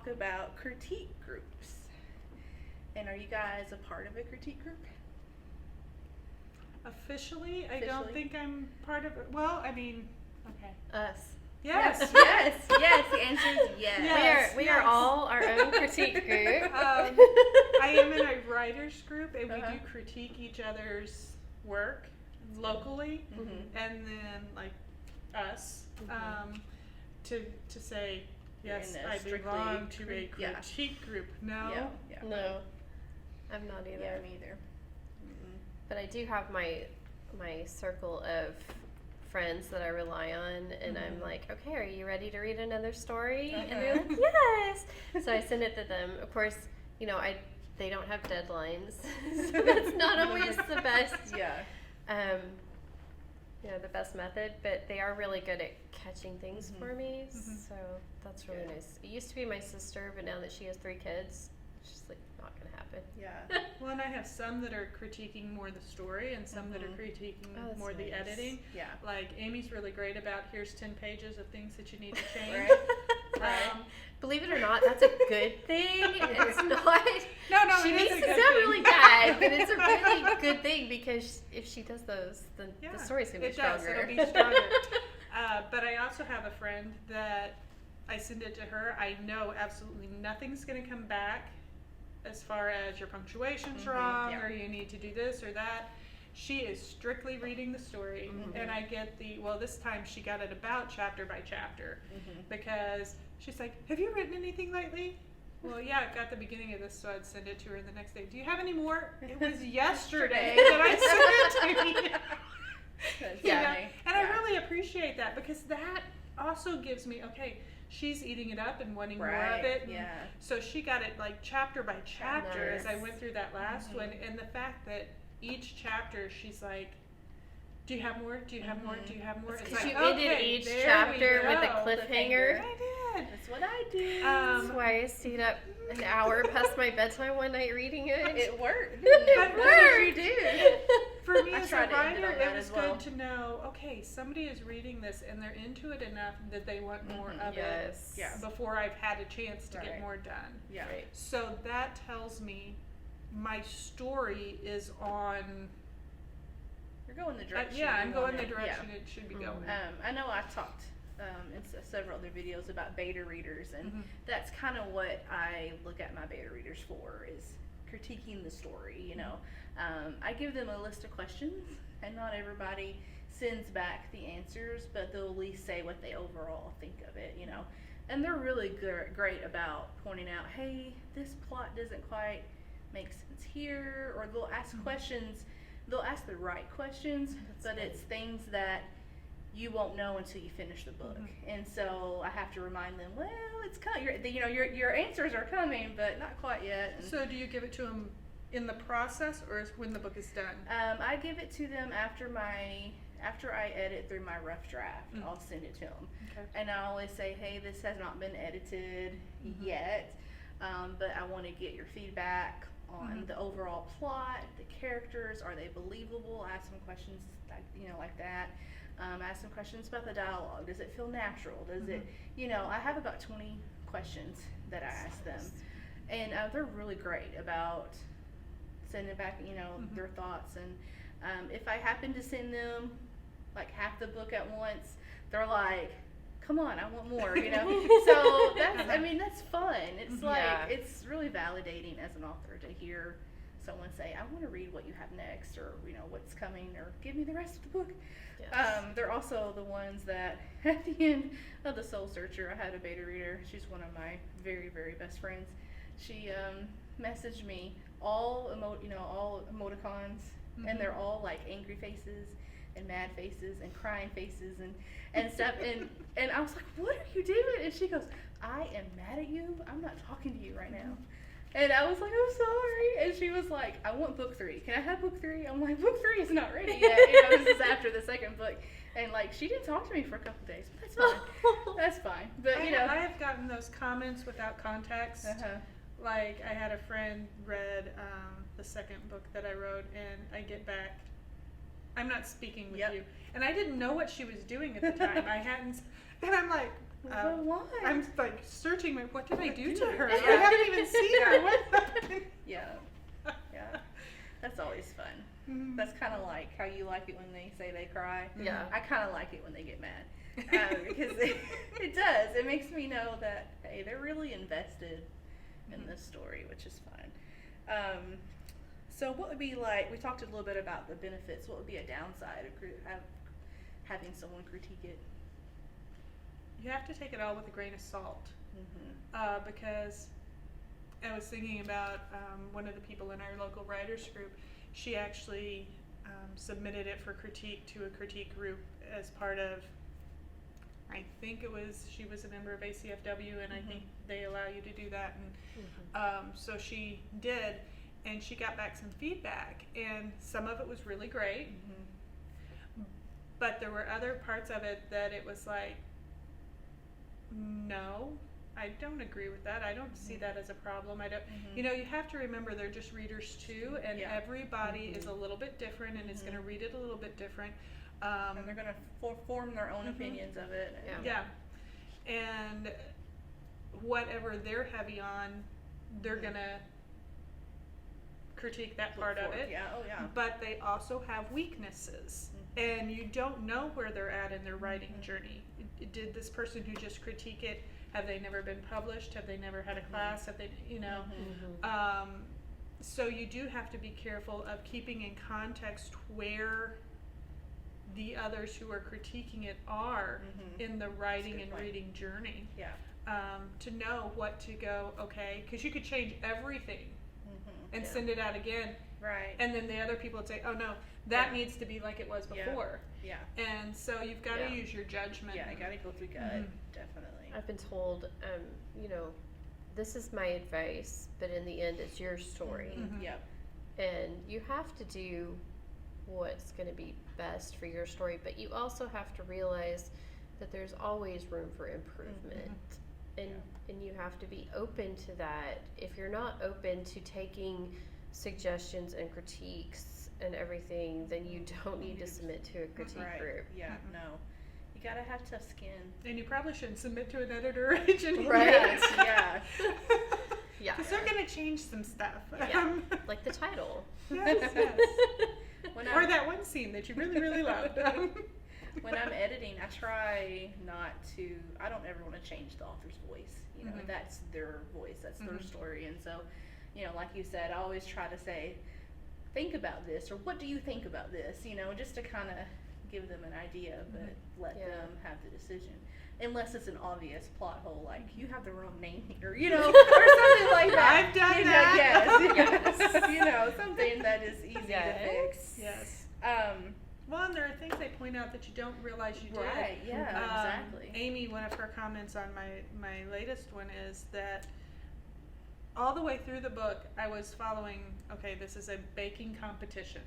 talk about critique groups. And are you guys a part of a critique group? Officially, I don't think I'm part of it. Well, I mean, okay. Us. Yes. Yes. The answer is yes. Yes. We are all our own critique group. I am in a writers group, and we do critique each other's work locally, and then like us to say yes, I belong to a critique group. No. No, I'm not either. Yeah, me either. But I do have my circle of friends that I rely on, and I'm like, okay, are you ready to read another story? And they're like, yes. So I send it to them. Of course, they don't have deadlines, so that's not always the best. The best method, but they are really good at catching things for me, so that's really nice. It used to be my sister, but now that she has 3 kids, it's just like not gonna happen. Well, and I have some that are critiquing more the story, and some that are critiquing more the editing. Like Amy's really great about here's 10 pages of things that you need to change. Right. Believe it or not, that's a good thing. It's not. No, she makes it sound really bad, but it's a really good thing because if she does those, then the story's gonna be stronger. It'll be stronger. But I also have a friend that I send it to her. I know absolutely nothing's gonna come back as far as your punctuation's wrong or you need to do this or that. She is strictly reading the story, and I get this time she got it about chapter by chapter because she's like, have you written anything lately? Well, yeah, I've got the beginning of this, so I'd send it to her the next day. Do you have any more? It was yesterday that I sent it to you. And I really appreciate that because that also gives me, okay, she's eating it up and wanting more of it. So she got it like chapter by chapter as I went through that last one. And the fact that each chapter she's like, do you have more? Do you have more? Do you have more? It's like, you ended each chapter with a cliffhanger. I did. That's what I do. That's why I stayed up an hour past my bedtime one night reading it. It worked. It worked. You do. For me as a writer, it was good to know, okay, somebody is reading this and they're into it enough that they want more of it before I've had a chance to get more done. So that tells me my story is on... You're going the direction. I'm going the direction it should be going. I know I've talked in several other videos about beta readers, and that's kind of what I look at my beta readers for, is critiquing the story. I give them a list of questions, and not everybody sends back the answers, but they'll at least say what they overall think of it. And they're really great about pointing out, hey, this plot doesn't quite make sense here, or they'll ask questions. They'll ask the right questions, but it's things that you won't know until you finish the book. And so I have to remind them, well, it's coming. Your answers are coming, but not quite yet. And so do you give it to them in the process, or is when the book is done? I give it to them after I edit through my rough draft. I'll send it to them. And I always say, hey, this has not been edited yet, but I want to get your feedback on the overall plot, the characters, are they believable? Ask some questions like that. Ask some questions about the dialogue. Does it feel natural? Does it, I have about 20 questions that I ask them. And they're really great about sending back, their thoughts. And if I happen to send them like half the book at once, they're like, come on, I want more, So that's fun. It's it's really validating as an author to hear someone say, I want to read what you have next, or, what's coming, or give me the rest of the book. They're also the ones that at the end of The Soul Searcher, I had a beta reader. She's one of my very, very best friends. She messaged me all emoticons, and they're all like angry faces and mad faces and crying faces and stuff, and I was like, what are you doing? And she goes, I am mad at you. I'm not talking to you right now. And I was like, I'm sorry. And she was like, I want book 3. Can I have book 3? I'm like, book 3 is not ready yet. This is after the second book. And like, she didn't talk to me for a couple days, but that's fine. That's fine. But I have gotten those comments without context. Like, I had a friend read the second book that I wrote, and I get back, I'm not speaking with you. And I didn't know what she was doing at the time. I hadn't, and I'm like, But why? I'm like searching, what did I do to her? I haven't even seen her. What happened? Yeah. That's always fun. Mhm. That's kind of like how you like it when they say they cry. Yeah. I kind of like it when they get mad. Because it does. It makes me know that, hey, they're really invested in this story, which is fun. So what would be like, we talked a little bit about the benefits. What would be a downside of having someone critique it? You have to take it all with a grain of salt. Because I was thinking about one of the people in our local writers group. She actually submitted it for critique to a critique group as part of, I think it was, she was a member of ACFW, and I think they allow you to do that. And so she did, and she got back some feedback, and some of it was really great. But there were other parts of it that it was like, no, I don't agree with that. I don't see that as a problem. I don't, you know, you have to remember they're just readers too, and everybody is a little bit different and is going to read it a little bit different. And they're going to form their own opinions of it. And whatever they're heavy on, they're going to critique that part of it. But they also have weaknesses. And you don't know where they're at in their writing journey. Did this person who just critique it, have they never been published? Have they never had a class? Have they, you know? So you do have to be careful of keeping in context where the others who are critiquing it are in the writing and reading journey. To know what to go, okay, because you could change everything and send it out again. Right. And then the other people would say, oh no, that needs to be like it was before. And so you've got to use your judgment. You got to go through gut, definitely. I've been told, you know, this is my advice, but in the end, it's your story. And you have to do what's going to be best for your story, but you also have to realize that there's always room for improvement. And you have to be open to that. If you're not open to taking suggestions and critiques and everything, then you don't need to submit to a critique group. No. You gotta have tough skin. And you probably shouldn't submit to an editor or agent. Right. Because they're going to change some stuff. Like the title. Yes. Or that one scene that you really, really loved. When I'm editing, I try not to, I don't ever want to change the author's voice. You know, that's their voice, that's their story. And so, you know, like you said, I always try to say, think about this, or what do you think about this? You know, just to kind of give them an idea, but let them have the decision. Unless it's an obvious plot hole, like you have the wrong name here, you know, or something like that. I've done that. Yes. You know, something that is easy to fix. Well, and there are things they point out that you don't realize you did. Right, exactly. Amy, one of her comments on my latest one is that all the way through the book, I was following, okay, this is a baking competition.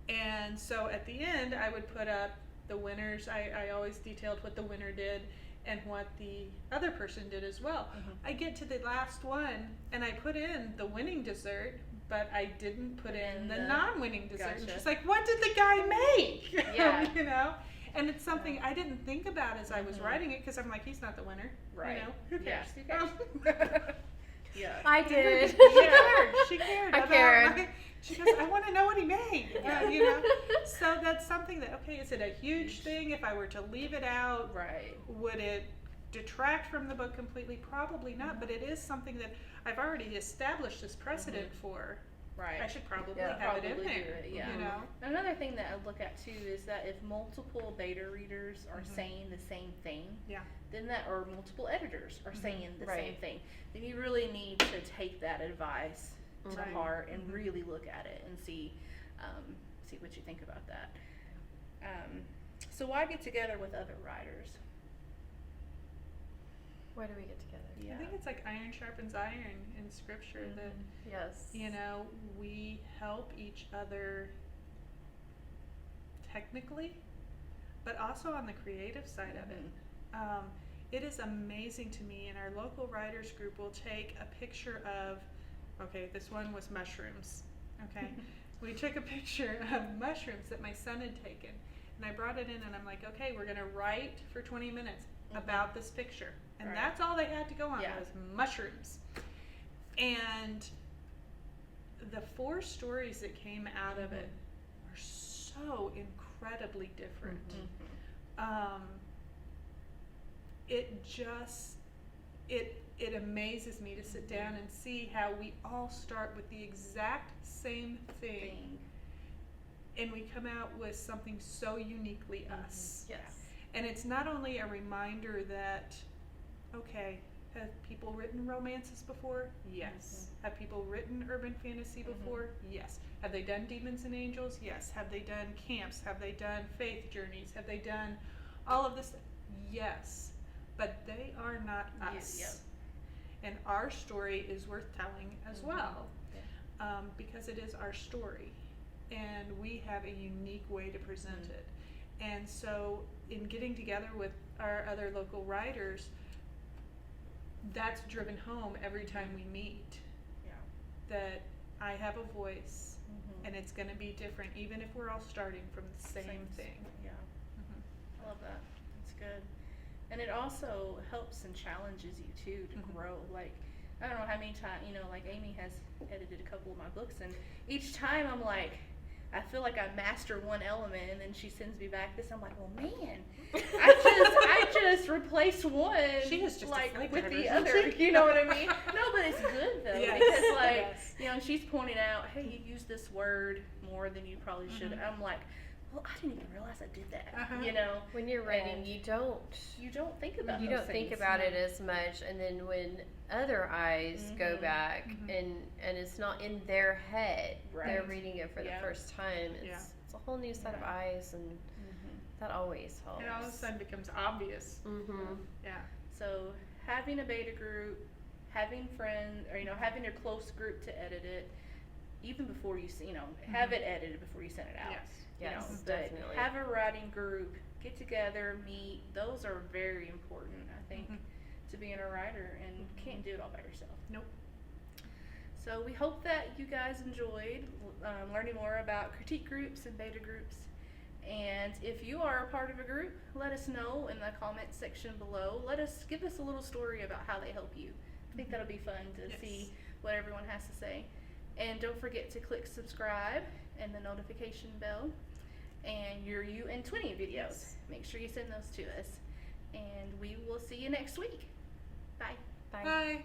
And so at the end, I would put up the winners. I always detailed what the winner did and what the other person did as well. I get to the last one, and I put in the winning dessert, but I didn't put in the non-winning dessert. And she's like, what did the guy make? You know? And it's something I didn't think about as I was writing it, because I'm like, he's not the winner. Right. You know? Who cares? I did. She cared. I cared. She goes, I want to know what he made. You know? So that's something that, okay, is it a huge thing? If I were to leave it out, would it detract from the book completely? Probably not, but it is something that I've already established this precedent for. I should probably have it in there. You know? Another thing that I look at too is that if multiple beta readers are saying the same thing, then that, or multiple editors are saying the same thing, then you really need to take that advice to heart and really look at it and see what you think about that. So why get together with other writers? Why do we get together? I think it's like iron sharpens iron in scripture, that you know, we help each other technically, but also on the creative side of it. It is amazing to me, in our local writers group, we'll take a picture of, okay, this one was mushrooms. Okay, we took a picture of mushrooms that my son had taken, and I brought it in, and I'm like, okay, we're gonna write for 20 minutes. about this picture. And Right. that's all they had to go on Yeah. was mushrooms. And the 4 stories that came out of it are so incredibly different. It just, it amazes me to sit down and see how we all start with the exact same thing. And we come out with something so uniquely us. Yes. And it's not only a reminder that, okay, have people written romances before? Yes. Have people written urban fantasy before? Yes. Have they done demons and angels? Yes. Have they done camps? Have they done faith journeys? Have they done all of this? Yes. But they are not us. Yep. And our story is worth telling as well, because it is our story. And we have a unique way to present it. And so in getting together with our other local writers, that's driven home every time we meet. Yeah. That I have a voice, and it's going to be different, even if we're all starting from the same thing. Yeah. I love that. That's good. And it also helps and challenges you too to grow. Like, I don't know how many times, like Amy has edited a couple of my books, and each time I'm like, I feel like I master one element, and then she sends me back this. I'm like, well, man, I just replaced one. She is just like a flight with driver, the isn't other. she? You know what I mean? No, but it's good though, Yes. because like Yes. she's pointing out, hey, you use this word more than you probably should. I'm like, well, I didn't even realize I did that. When you're writing, And you don't think about you those don't think things. about it as much, and then when other eyes go back and it's not in their head, they're Right. reading it for the Yep. first time. It's a whole new set of eyes, and that always helps. It all of a sudden becomes obvious. Yeah. So having a beta group, having friends, or having your close group to edit it, even before you have it edited before you send it out. Yes, But definitely. have a writing group, get together, meet. Those are very important, I think, to being a writer, and can't do it all by yourself. Nope. So we hope that you guys enjoyed learning more about critique groups and beta groups. And if you are a part of a group, let us know in the comments section below. Give us a little story about how they help you. I think that'll be fun to see what everyone has to say. And don't forget to click subscribe and the notification bell. And your You in 20 videos. Make sure you send those to us. And we will see you next week. Bye. Bye. Bye.